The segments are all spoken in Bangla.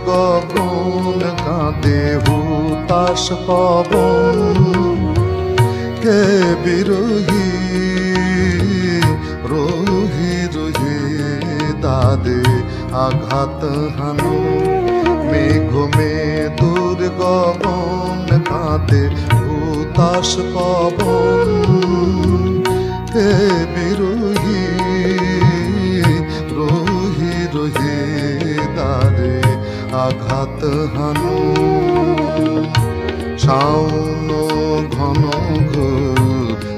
গগন কাঁদে হুতাশ পবন। কে বিরোহী রোহি রোহি দাদে আঘাত হানো। মেঘ দূর গগন কাঁদে হুতাশ পবন। হে বিরোহী রোহি রোহি দাদে আঘাত হানো। শাওন ঘন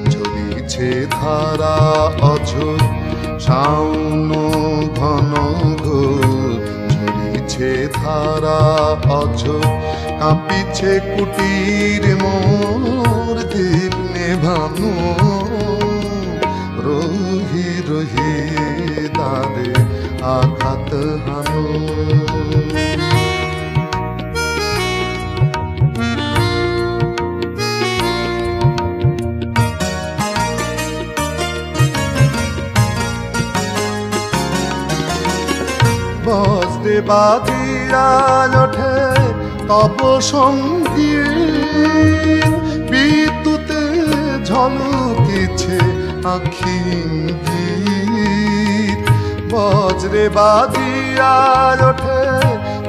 ঝরিছে ধারা অঝোর। শাওন ঘন ঝরিছে ধারা অঝোর। কাঁপিছে কুটির মোর দীপ নেভানো। রোহি রোহি দাদে আঘাত হানো। বজ্রে বাজিয়া ওঠে তব সঙ্গীত। বিদ্যুতে ঝলকিছে আখি ইঙ্গিত। বজ্রে বাজিয়া ওঠে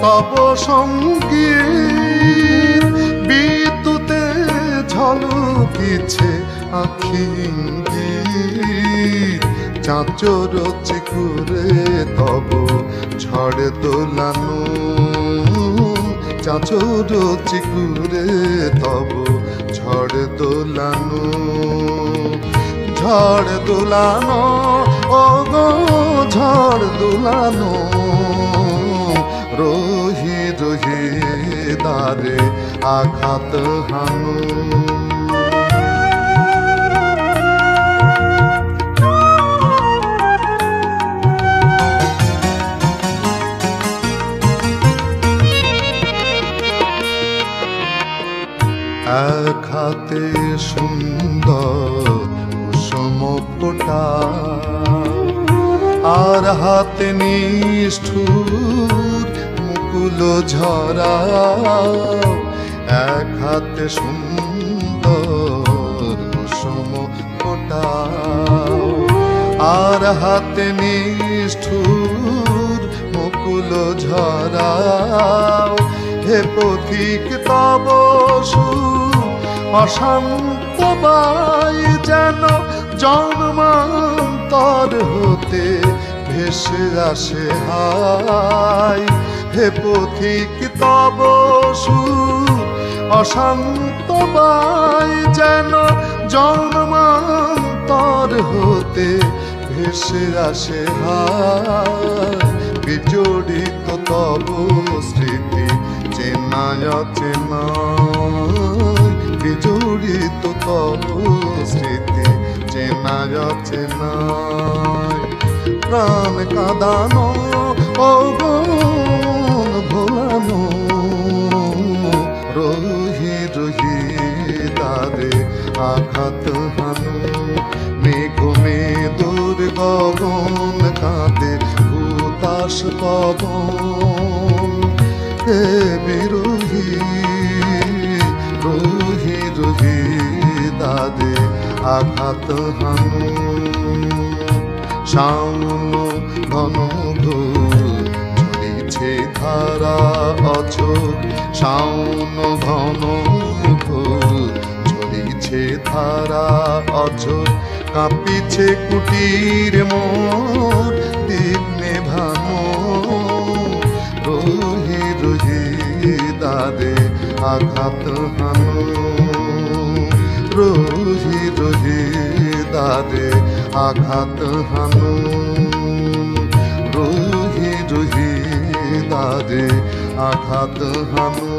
তব সঙ্গীত। বিদ্যুতে ঝলকিছে আখি ইঙ্গিত। চাঁচর চিকুরে তব ঝড় দোলানো। চাঁচর চিকুরে তব ঝড় দোলানো। ঝড় দোলানো ও গো ঝড় দোলানো। রোহি রোহি দারে আঘাত হানো। এক হাতে সুন্দর কুসুম ফোঁটা। আর হাতে নিষ্ঠুর মুকুল ঝরা। এক হাতে সুন্দর কুসুম ফোঁটা। আর হাতে নিষ্ঠুর মুকুল ঝরা। হে পথিক তব অশান্ত বাই যেন জন্মান্তর হতে ভেসে আসে হায়। হে পথিক তব অশান্ত বাই যেন জন্মান্তর হতে ভেসে আসে হায়। বিজড়িত তব স্মৃতি চেনায় চেনায়। বিজড়িত তব স্মৃতি চেনায় চেনায়। প্রাণ কাঁদানো ও মন ভোলানো। রোহি রোহি দাদে আঘাত হানো। মেঘ দূর গগন কাঁদে হুতাশ পবন। হে বিরোহী রোহি রোহি দাদে আঘাত হানো। শাওন ঘন ঝরিছে ধারা অঝোর। শাওন ঘন ঝরিছে ধারা অঝোর। কাঁপিছে কুটির মোর দীপ নেভানো। রোহি রোহি দাদে আঘাত হানো। রোহি রোহি দাদে আঘাত হানো। রোহি রোহি দাদে আঘাত হানো।